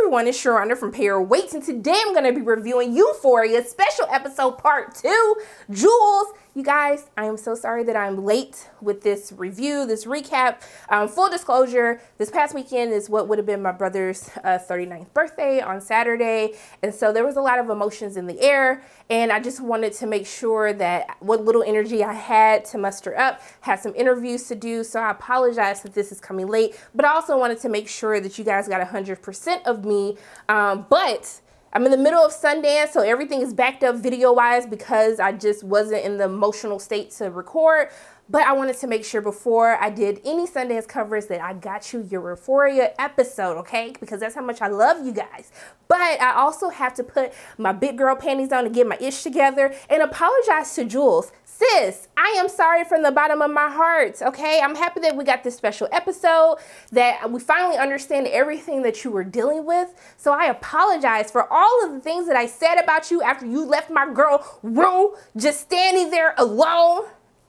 everyone, it's Sharonda from Pair Weights, and today I'm going to be reviewing Euphoria special episode part 2, Jules. You guys, I am so sorry that I'm late with this review, this recap. Full disclosure, this past weekend is what would have been my brother's 39th birthday on Saturday, and so there was a lot of emotions in the air, and I just wanted to make sure that what little energy I had to muster up, had some interviews to do, so I apologize that this is coming late, but I also wanted to make sure that you guys got 100% of me, but I'm in the middle of Sundance, so everything is backed up video-wise because I just wasn't in the emotional state to record. But I wanted to make sure before I did any Sundance coverage that I got you your Euphoria episode, okay? Because that's how much I love you guys. But I also have to put my big girl panties on to get my ish together and apologize to Jules. Sis, I am sorry from the bottom of my heart, okay? I'm happy that we got this special episode, that we finally understand everything that you were dealing with. So I apologize for all of the things that I said about you after you left my girl room, just standing there alone.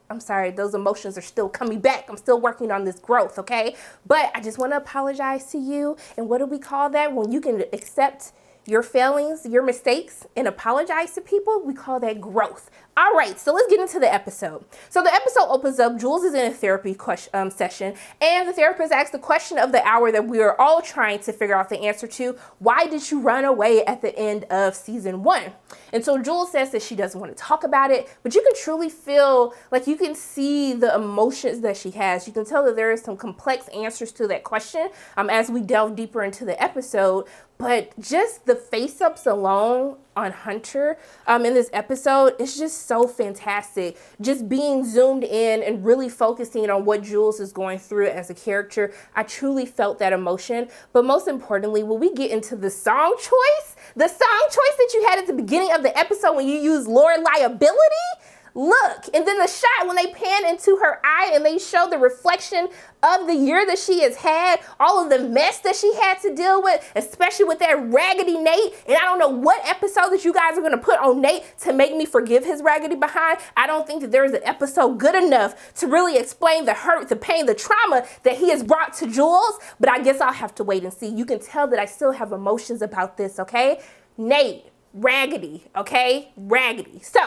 I'm sorry, those emotions are still coming back. I'm still working on this growth, okay? But I just want to apologize to you. And what do we call that? When you can accept your failings, your mistakes, and apologize to people, we call that growth. All right, so let's get into the episode. So the episode opens up, Jules is in a therapy session, and the therapist asks the question of the hour that we are all trying to figure out the answer to: why did you run away at the end of season 1? And so Jules says that she doesn't want to talk about it, but you can truly feel, like you can see the emotions that she has. You can tell that there is some complex answers to that question as we delve deeper into the episode. But just the face-ups alone on Hunter in this episode is just so fantastic. Just being zoomed in and really focusing on what Jules is going through as a character, I truly felt that emotion. But most importantly, when we get into the song choice that you had at the beginning of the episode when you used Lord Liability, look, and then the shot when they pan into her eye and they show the reflection of the year that she has had, all of the mess that she had to deal with, especially with that raggedy Nate. And I don't know what episode that you guys are going to put on Nate to make me forgive his raggedy behind. I don't think that there is an episode good enough to really explain the hurt, the pain, the trauma that he has brought to Jules. But I guess I'll have to wait and see. You can tell that I still have emotions about this, okay? Nate, raggedy, okay? Raggedy. So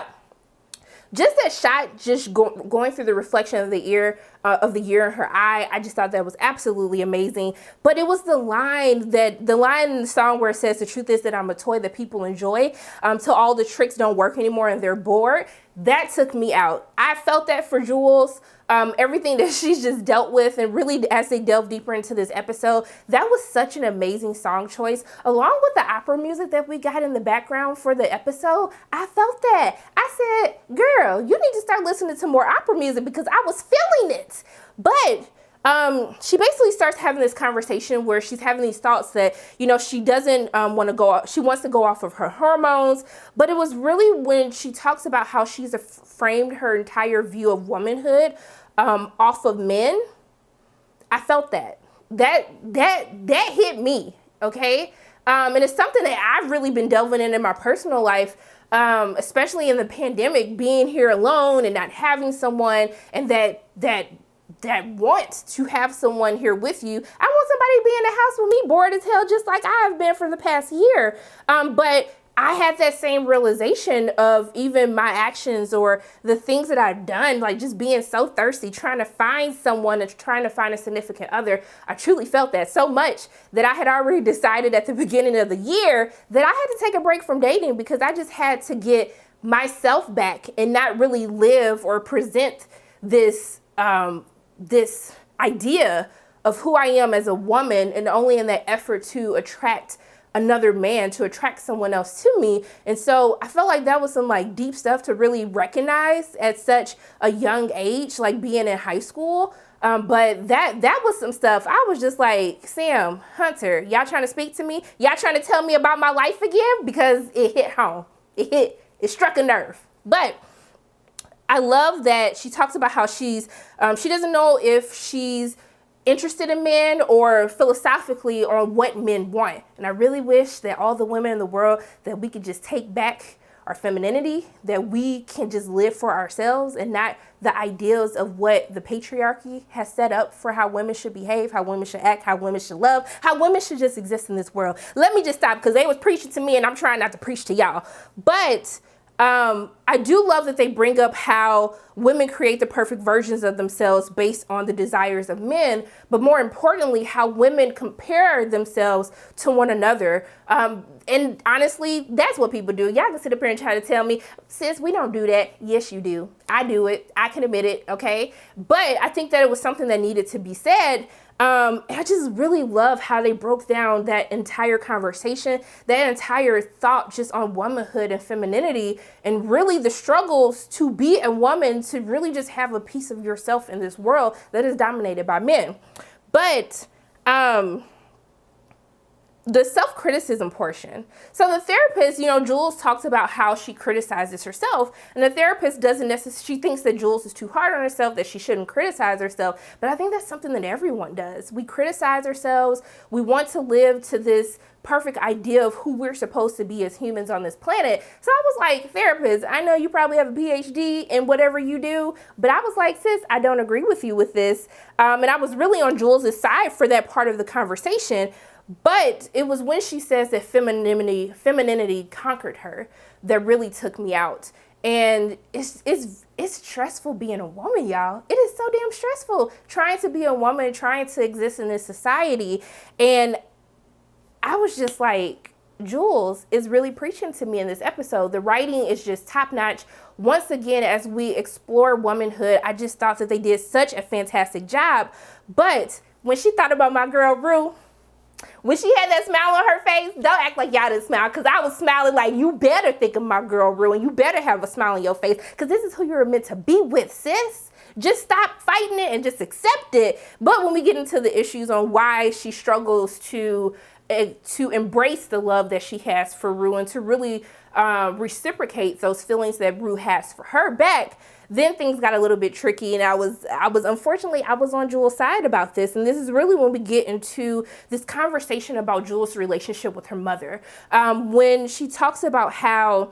just that shot, just going through the reflection of the year in her eye, I just thought that was absolutely amazing. But it was the line in the song where it says, "The truth is that I'm a toy that people enjoy, till all the tricks don't work anymore and they're bored." That took me out. I felt that for Jules. Everything that she's just dealt with, and really as they delve deeper into this episode, that was such an amazing song choice. Along with the opera music that we got in the background for the episode, I felt that. I said, girl, you need to start listening to more opera music because I was feeling it. But she basically starts having this conversation where she's having these thoughts that, you know, she doesn't want to go, she wants to go off of her hormones. But it was really when she talks about how she's framed her entire view of womanhood off of men. I felt that hit me, okay? And it's something that I've really been delving in my personal life, especially in the pandemic, being here alone and not having someone, and that wants to have someone here with you. I want somebody to be in the house with me, bored as hell, just like I have been for the past year. But I had that same realization of even my actions or the things that I've done, like just being so thirsty, trying to find someone and trying to find a significant other. I truly felt that so much that I had already decided at the beginning of the year that I had to take a break from dating because I just had to get myself back and not really live or present this this idea of who I am as a woman, and only in that effort to attract another man, to attract someone else to me. And so I felt like that was some like deep stuff to really recognize at such a young age, like being in high school. But that was some stuff. I was just like, Sam, Hunter, y'all trying to speak to me? Y'all trying to tell me about my life again? Because it hit home. It struck a nerve. But I love that she talks about how she doesn't know if she's interested in men or philosophically on what men want. And I really wish that all the women in the world, that we could just take back our femininity, that we can just live for ourselves and not the ideals of what the patriarchy has set up for how women should behave, how women should act, how women should love, how women should just exist in this world. Let me just stop because they was preaching to me and I'm trying not to preach to y'all. But I do love that they bring up how women create the perfect versions of themselves based on the desires of men, but more importantly, how women compare themselves to one another. And honestly, that's what people do. Y'all can sit up here and try to tell me, sis, we don't do that. Yes, you do. I do it. I can admit it. Okay. But I think that it was something that needed to be said. I just really love how they broke down that entire conversation, that entire thought just on womanhood and femininity, and really the struggles to be a woman, to really just have a piece of yourself in this world that is dominated by men. But the self-criticism portion. So the therapist, Jules talks about how she criticizes herself, and the therapist doesn't necessarily, she thinks that Jules is too hard on herself, that she shouldn't criticize herself. But I think that's something that everyone does. We criticize ourselves. We want to live to this perfect idea of who we're supposed to be as humans on this planet. So I was like, therapist, I know you probably have a PhD in whatever you do, but I was like, sis, I don't agree with you with this. And I was really on Jules' side for that part of the conversation. But it was when she says that femininity conquered her that really took me out. And it's stressful being a woman, y'all. It is so damn stressful trying to be a woman, trying to exist in this society. And I was just like, Jules is really preaching to me in this episode. The writing is just top notch. Once again, as we explore womanhood, I just thought that they did such a fantastic job. But when she thought about my girl, Rue, when she had that smile on her face, don't act like y'all didn't smile, because I was smiling like, you better think of my girl, Rue, and you better have a smile on your face, because this is who you're meant to be with, sis. Just stop fighting it and just accept it. But when we get into the issues on why she struggles to embrace the love that she has for Rue and to really reciprocate those feelings that Rue has for her back, then things got a little bit tricky, and I was unfortunately, I was on Jules' side about this. And this is really when we get into this conversation about Jules' relationship with her mother. When she talks about how,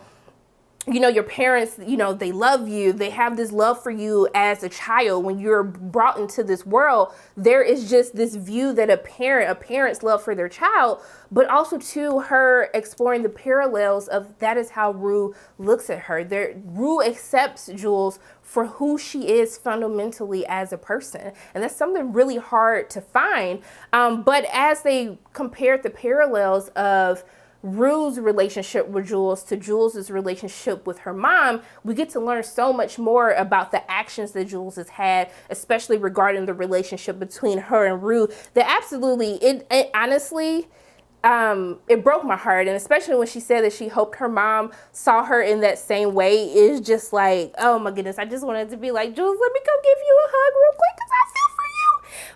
your parents, they love you. They have this love for you as a child. When you're brought into this world, there is just this view that a parent's love for their child, but also to her exploring the parallels of that is how Rue looks at her. Rue accepts Jules for who she is fundamentally as a person. And that's something really hard to find. But as they compared the parallels of Rue's relationship with Jules to Jules' relationship with her mom, we get to learn so much more about the actions that Jules has had, especially regarding the relationship between her and Rue. That absolutely, it honestly, it broke my heart. And especially when she said that she hoped her mom saw her in that same way, it's just like, oh my goodness, I just wanted to be like, Jules, let me go give you a hug real quick because I feel for you.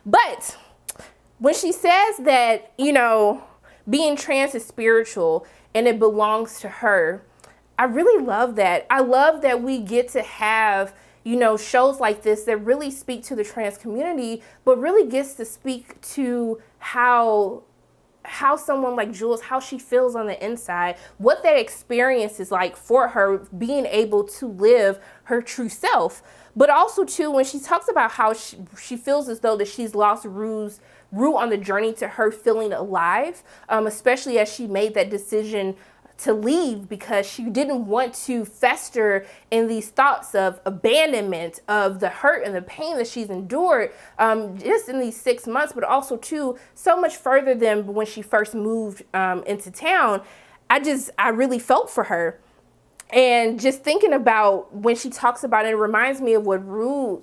But when she says that, being trans is spiritual and it belongs to her, I really love that. I love that we get to have, shows like this that really speak to the trans community, but really gets to speak to how someone like Jules, how she feels on the inside, what that experience is like for her, being able to live her true self. But also too, when she talks about how she feels as though that she's lost Rue on the journey to her feeling alive, especially as she made that decision to leave because she didn't want to fester in these thoughts of abandonment, of the hurt and the pain that she's endured just in these 6 months, but also too, so much further than when she first moved into town. I really felt for her. And just thinking about when she talks about it, it reminds me of what Rue,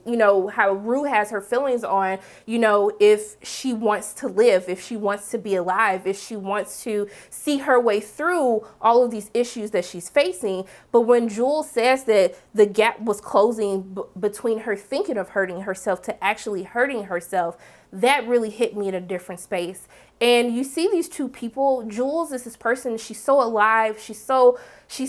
how Rue has her feelings on, if she wants to live, if she wants to be alive, if she wants to see her way through all of these issues that she's facing. But when Jules says that the gap was closing between her thinking of hurting herself to actually hurting herself, that really hit me in a different space. And you see these two people. Jules is this person, she's so alive, she's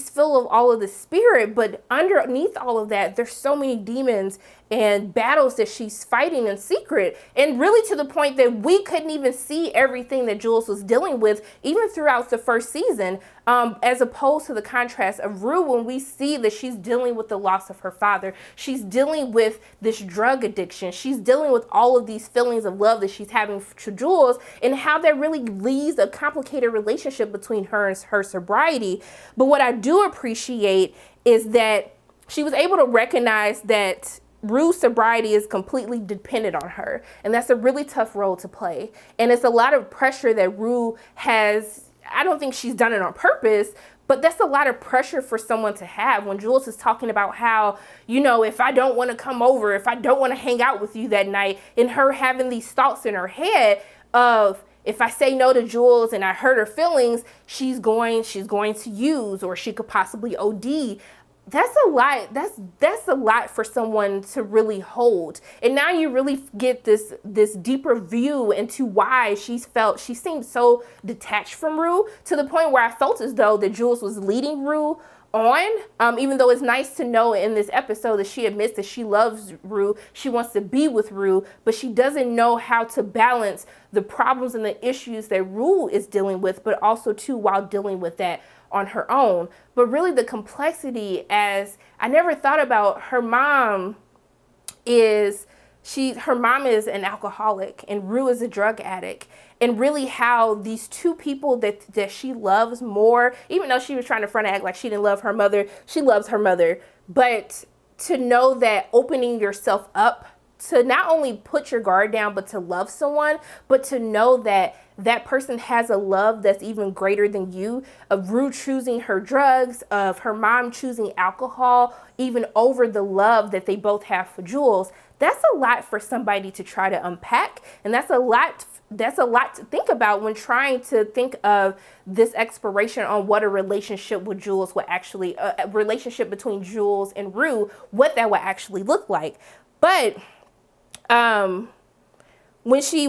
full of all of the spirit, but underneath all of that, there's so many demons and battles that she's fighting in secret. And really to the point that we couldn't even see everything that Jules was dealing with, even throughout the first season, as opposed to the contrast of Rue, when we see that she's dealing with the loss of her father. She's dealing with this drug addiction. She's dealing with all of these feelings of love that she's having to Jules, and how that really leaves a complicated relationship between her and her sobriety. But what I do appreciate is that she was able to recognize that Rue's sobriety is completely dependent on her. And that's a really tough role to play. And it's a lot of pressure that Rue has. I don't think she's done it on purpose, but that's a lot of pressure for someone to have when Jules is talking about how, you know, if I don't want to come over, if I don't want to hang out with you that night, and her having these thoughts in her head of, if I say no to Jules and I hurt her feelings, she's going to use, or she could possibly OD. That's a lot. That's a lot for someone to really hold. And now you really get this deeper view into why she seemed so detached from Rue, to the point where I felt as though that Jules was leading Rue on, even though it's nice to know in this episode that she admits that she loves Rue, she wants to be with Rue, but she doesn't know how to balance the problems and the issues that Rue is dealing with, but also too while dealing with that on her own. But really the complexity, as I never thought about, her mom is an alcoholic and Rue is a drug addict. And really how these two people that she loves more, even though she was trying to front act like she didn't love her mother, she loves her mother. But to know that opening yourself up to not only put your guard down, but to love someone, but to know that that person has a love that's even greater than you, of Rue choosing her drugs, of her mom choosing alcohol, even over the love that they both have for Jules. That's a lot for somebody to try to unpack. And that's a lot to think about when trying to think of this exploration on what a relationship with Jules would actually, a relationship between Jules and Rue, what that would actually look like. But when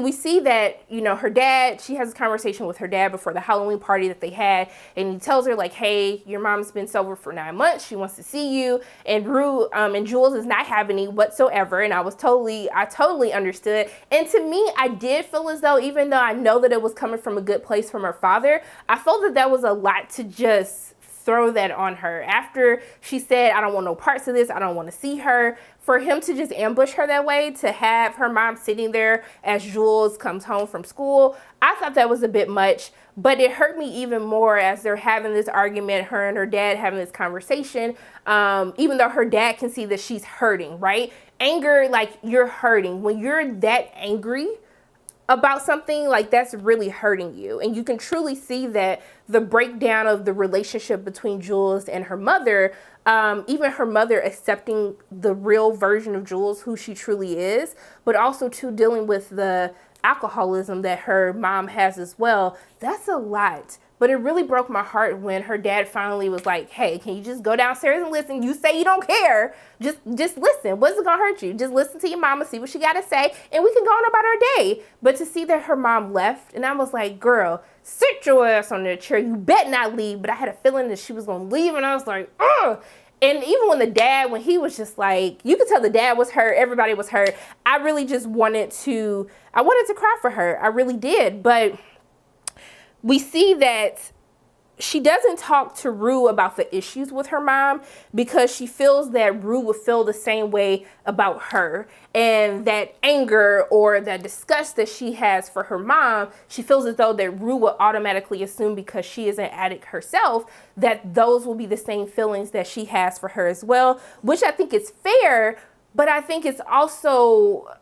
we see that, you know, her dad, she has a conversation with her dad before the Halloween party that they had, and he tells her like, hey, your mom's been sober for 9 months. She wants to see you. And Rue, and Jules is not having any whatsoever. And I totally understood. And to me, I did feel as though, even though I know that it was coming from a good place from her father, I felt that that was a lot to just throw that on her. After she said, I don't want no parts of this, I don't want to see her, for him to just ambush her that way, to have her mom sitting there as Jules comes home from school, I thought that was a bit much. But it hurt me even more as they're having this argument, her and her dad having this conversation, even though her dad can see that she's hurting, right? Anger, like, you're hurting. When you're that angry about something, like, that's really hurting you. And you can truly see that the breakdown of the relationship between Jules and her mother, even her mother accepting the real version of Jules, who she truly is, but also too dealing with the alcoholism that her mom has as well. That's a lot. But it really broke my heart when her dad finally was like, hey, can you just go downstairs and listen? You say you don't care. Just listen. What's it gonna hurt you? Just listen to your mama, see what she gotta say, and we can go on about our day. But to see that her mom left, and I was like, girl, sit your ass on that chair. You bet not leave. But I had a feeling that she was gonna leave, and I was like, ugh. And even when he was just like, you could tell the dad was hurt, everybody was hurt. I really just wanted to cry for her. I really did. But we see that she doesn't talk to Rue about the issues with her mom because she feels that Rue would feel the same way about her. And that anger or that disgust that she has for her mom, she feels as though that Rue would automatically assume, because she is an addict herself, that those will be the same feelings that she has for her as well, which I think is fair, but I think it's also,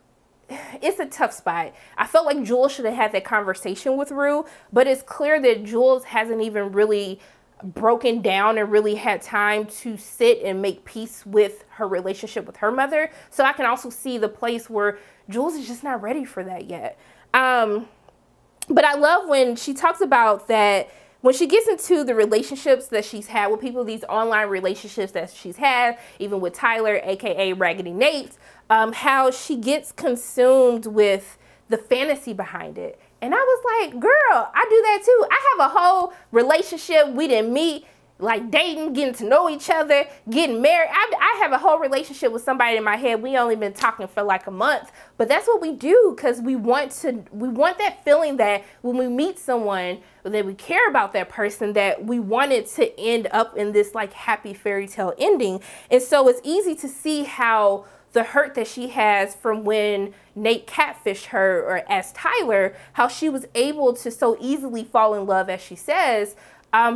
it's a tough spot. I felt like Jules should have had that conversation with Rue, but it's clear that Jules hasn't even really broken down and really had time to sit and make peace with her relationship with her mother. So I can also see the place where Jules is just not ready for that yet. But I love when she talks about that, when she gets into the relationships that she's had with people, these online relationships that she's had, even with Tyler, aka Raggedy Nate, how she gets consumed with the fantasy behind it. And I was like, girl, I do that too. I have a whole relationship. We didn't meet, like dating, getting to know each other, getting married. I have a whole relationship with somebody in my head. We only been talking for like a month, but that's what we do because we want that feeling that when we meet someone that we care about that person, that we want it to end up in this like happy fairy tale ending. And so it's easy to see how the hurt that she has from when Nate catfished her, or as Tyler, how she was able to so easily fall in love, as she says,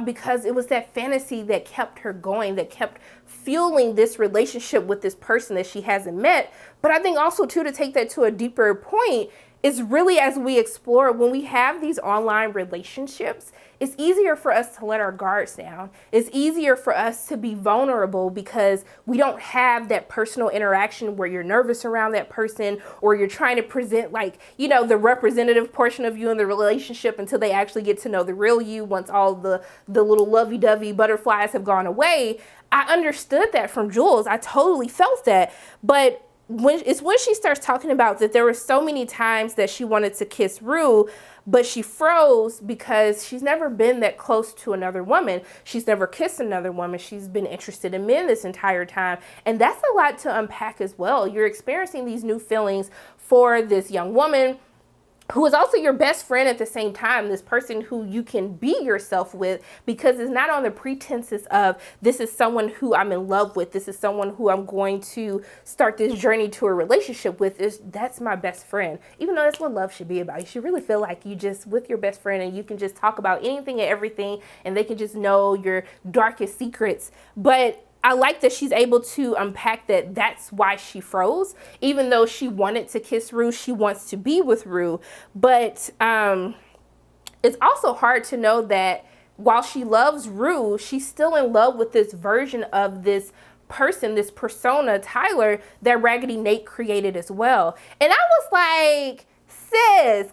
because it was that fantasy that kept her going, that kept fueling this relationship with this person that she hasn't met. But I think also too, to take that to a deeper point, is really as we explore, when we have these online relationships, it's easier for us to let our guards down. It's easier for us to be vulnerable because we don't have that personal interaction where you're nervous around that person, or you're trying to present like, you know, the representative portion of you in the relationship until they actually get to know the real you once all the little lovey-dovey butterflies have gone away. I understood that from Jules. I totally felt that. But when she starts talking about that there were so many times that she wanted to kiss Rue, but she froze because she's never been that close to another woman. She's never kissed another woman. She's been interested in men this entire time. And that's a lot to unpack as well. You're experiencing these new feelings for this young woman who is also your best friend at the same time, this person who you can be yourself with, because it's not on the pretenses of this is someone who I'm in love with, this is someone who I'm going to start this journey to a relationship with. That's my best friend. Even though that's what love should be about. You should really feel like you just with your best friend and you can just talk about anything and everything and they can just know your darkest secrets. But I like that she's able to unpack that that's why she froze. Even though she wanted to kiss Rue, she wants to be with Rue. But it's also hard to know that while she loves Rue, she's still in love with this version of this person, this persona, Tyler, that Raggedy Nate created as well. And I was like, sis,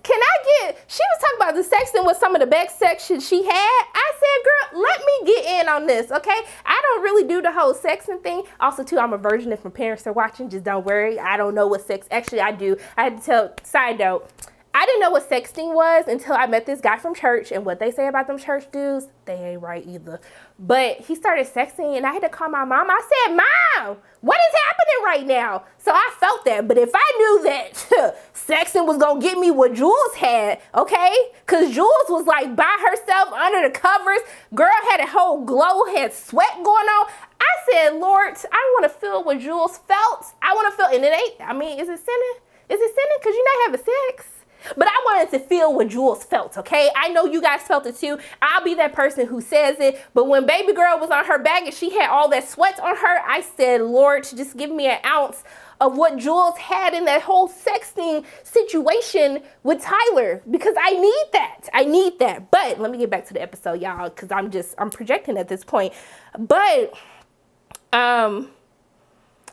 she was talking about the sexting with some of the best section she had. I said, girl, let me get in on this, okay? I don't really do the whole sexting thing. Also, too, I'm a virgin if my parents are watching. Just don't worry. I don't know what sex, actually, I do. I had to tell, side note, I didn't know what sexting was until I met this guy from church, and what they say about them church dudes, they ain't right either. But he started sexting, and I had to call my mom. I said, Mom, what is happening right now? So I felt that. But if I knew that sexting was going to get me what Jules had, okay? Because Jules was like by herself under the covers. Girl had a whole glow, had sweat going on. I said, Lord, I want to feel what Jules felt. I want to feel, and it ain't, I mean, is it sinning? Is it sinning? Because you're not having sex. But I wanted to feel what Jules felt, okay? I know you guys felt it too. I'll be that person who says it. But when baby girl was on her back and she had all that sweat on her, I said, Lord, just give me an ounce of what Jules had in that whole sexting situation with Tyler, because I need that. I need that. But let me get back to the episode, y'all, because I'm projecting at this point. But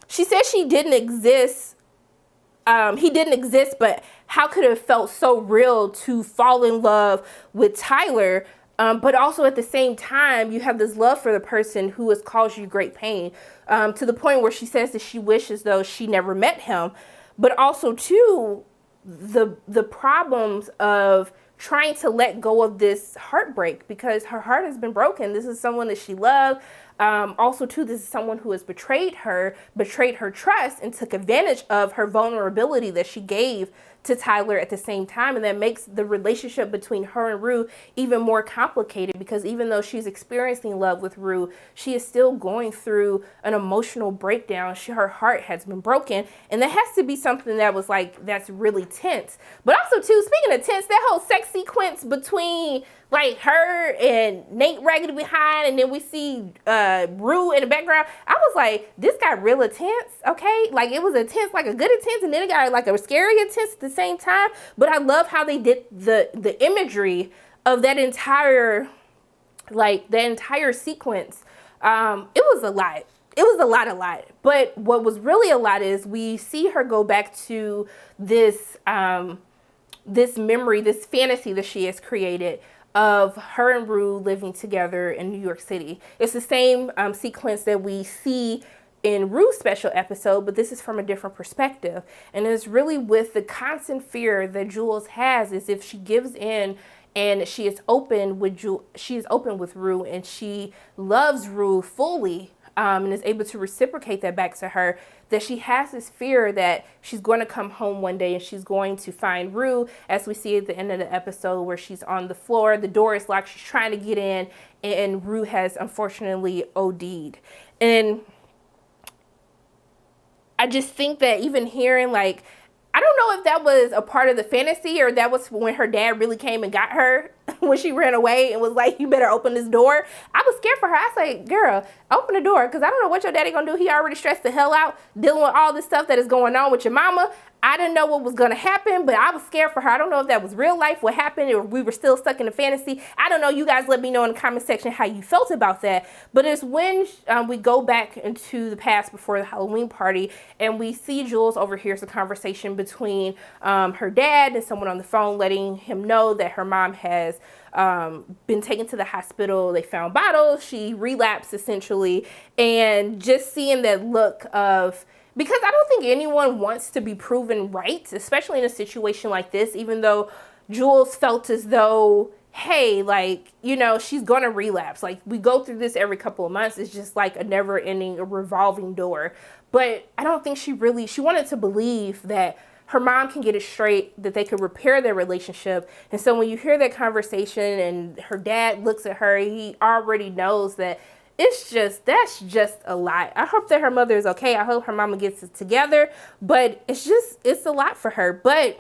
she said she didn't exist. He didn't exist, but how could it have felt so real to fall in love with Tyler? But also at the same time, you have this love for the person who has caused you great pain, to the point where she says that she wishes though she never met him. But also too, the problems of trying to let go of this heartbreak, because her heart has been broken. This is someone that she loved. Also, too, this is someone who has betrayed her trust, and took advantage of her vulnerability that she gave to Tyler at the same time. And that makes the relationship between her and Rue even more complicated, because even though she's experiencing love with Rue, she is still going through an emotional breakdown. Her heart has been broken, and that has to be something that was like, that's really tense. But also, too, speaking of tense, that whole sex sequence between like her and Nate Raggedy behind, and then we see Rue in the background. I was like, this got real intense, okay? Like, it was intense, like a good intense, and then it got like a scary intense at the same time. But I love how they did the imagery of that entire sequence. It was a lot. It was a lot. But what was really a lot is we see her go back to this this memory, this fantasy that she has created of her and Rue living together in New York City. It's the same sequence that we see in Rue's special episode, but this is from a different perspective. And it's really with the constant fear that Jules has is if she gives in and she is open with Rue, and she loves Rue fully, and is able to reciprocate that back to her, that she has this fear that she's going to come home one day and she's going to find Rue, as we see at the end of the episode where she's on the floor, the door is locked, she's trying to get in, and Rue has unfortunately OD'd. And I just think that even hearing, like, I don't know if that was a part of the fantasy or that was when her dad really came and got her when she ran away and was like, you better open this door. I was scared for her. I was like, girl, open the door, because I don't know what your daddy gonna do. He already stressed the hell out dealing with all this stuff that is going on with your mama. I didn't know what was going to happen, but I was scared for her. I don't know if that was real life, what happened, or we were still stuck in the fantasy. I don't know. You guys let me know in the comment section how you felt about that. But it's when we go back into the past before the Halloween party, and we see Jules overhears a conversation between her dad and someone on the phone, letting him know that her mom has been taken to the hospital. They found bottles. She relapsed essentially. And just seeing that look of, because I don't think anyone wants to be proven right, especially in a situation like this, even though Jules felt as though, hey, like, you know, she's going to relapse. Like, we go through this every couple of months. It's just like a never ending, a revolving door. But I don't think she wanted to believe that her mom can get it straight, that they could repair their relationship. And so when you hear that conversation and her dad looks at her, he already knows that that's just a lot. I hope that her mother is okay. I hope her mama gets it together, but it's a lot for her. But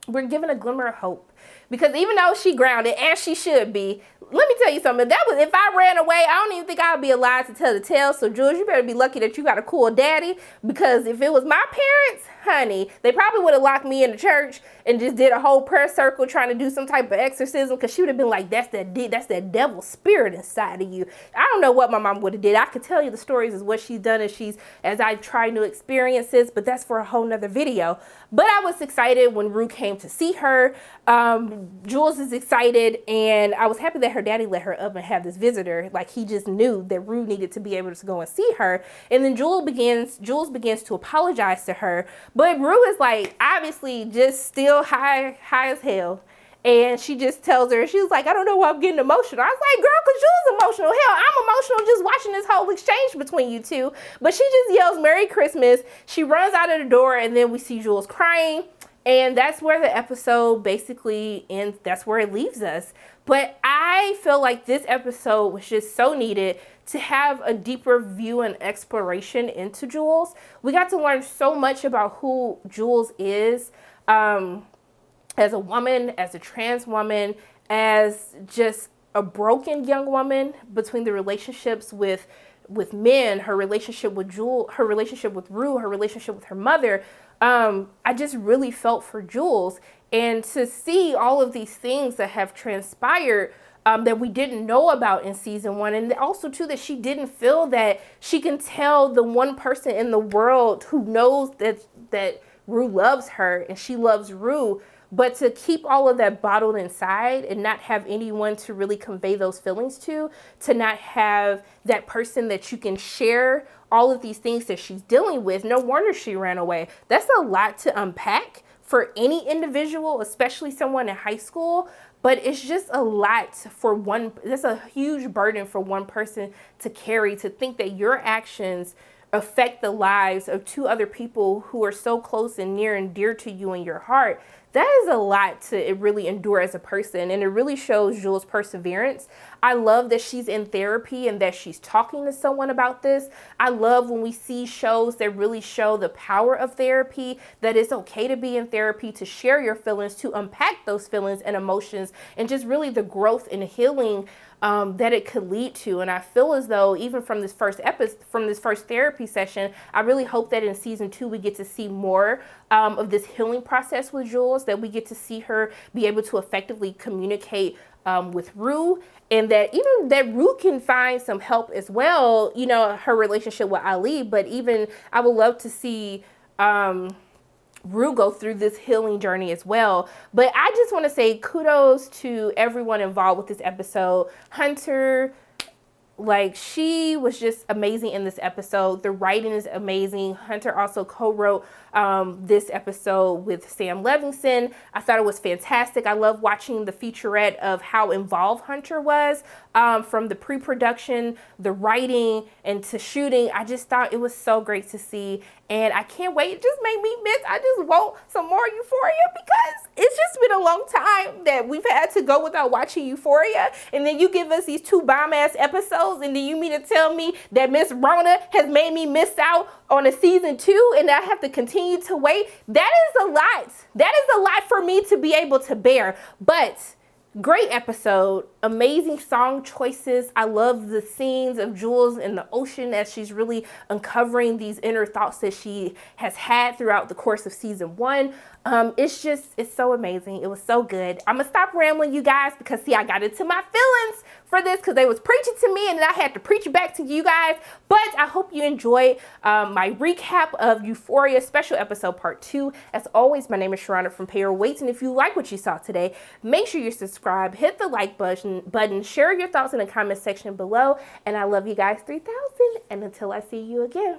we're given a glimmer of hope, because even though she grounded, and she should be, let me tell you something. If I ran away, I don't even think I'd be alive to tell the tale. So Jules, you better be lucky that you got a cool daddy, because if it was my parents, honey, they probably would have locked me in the church and just did a whole prayer circle trying to do some type of exorcism, because she would have been like, that's that devil spirit inside of you. I don't know what my mom would have did. I could tell you the stories as what she's done as I try new experiences, but that's for a whole nother video. But I was excited when Rue came to see her. Jules is excited, and I was happy that her daddy let her up and have this visitor. Like, he just knew that Rue needed to be able to go and see her. And then Jules begins to apologize to her. But Rue is like, obviously just still high as hell. And she just tells her, she was like, I don't know why I'm getting emotional. I was like, girl, because Jules emotional. Hell, I'm emotional just watching this whole exchange between you two. But she just yells, Merry Christmas. She runs out of the door, and then we see Jules crying. And that's where the episode basically ends. That's where it leaves us. But I feel like this episode was just so needed to have a deeper view and exploration into Jules. We got to learn so much about who Jules is, as a woman, as a trans woman, as just a broken young woman, between the relationships with men, her relationship with Jules, her relationship with Rue, her relationship with her mother. I just really felt for Jules, and to see all of these things that have transpired that we didn't know about in season 1. And also too, that she didn't feel that she can tell the one person in the world who knows that Rue loves her and she loves Rue, but to keep all of that bottled inside and not have anyone to really convey those feelings to not have that person that you can share all of these things that she's dealing with. No wonder she ran away. That's a lot to unpack for any individual, especially someone in high school. But it's just a lot that's a huge burden for one person to carry, to think that your actions affect the lives of 2 other people who are so close and near and dear to you in your heart. That is a lot to really endure as a person, and it really shows Jules' perseverance. I love that she's in therapy and that she's talking to someone about this. I love when we see shows that really show the power of therapy, that it's okay to be in therapy, to share your feelings, to unpack those feelings and emotions, and just really the growth and healing that it could lead to. And I feel as though even from this first therapy session, I really hope that in season 2 we get to see more of this healing process with Jules, that we get to see her be able to effectively communicate with Rue, and that even that Rue can find some help as well, you know, her relationship with Ali. But even I would love to see Rue go through this healing journey as well. But I just want to say kudos to everyone involved with this episode. Hunter, Like, she was just amazing in this episode. The writing is amazing. Hunter also co-wrote this episode with Sam Levinson. I thought it was fantastic. I love watching the featurette of how involved Hunter was, from the pre-production, the writing, and to shooting. I just thought it was so great to see, and I can't wait. It just made me miss. I just want some more Euphoria, because it's just been a long time that we've had to go without watching Euphoria, and then you give us these 2 bomb-ass episodes, and then you mean to tell me that Miss Rona has made me miss out on a season 2, and I have to continue to wait? That is a lot. That is a lot for me to be able to bear. But great episode, amazing song choices. I love the scenes of Jules in the ocean as she's really uncovering these inner thoughts that she has had throughout the course of season 1. It's so amazing. It was so good. I'm gonna stop rambling, you guys, because see, I got into my feelings for this because they was preaching to me and then I had to preach it back to you guys. But I hope you enjoyed my recap of Euphoria special episode part 2. As always, my name is Sharana from Pay Your Weights, and if you like what you saw today, make sure you subscribe, hit the like button, share your thoughts in the comment section below, and I love you guys 3000. And until I see you again,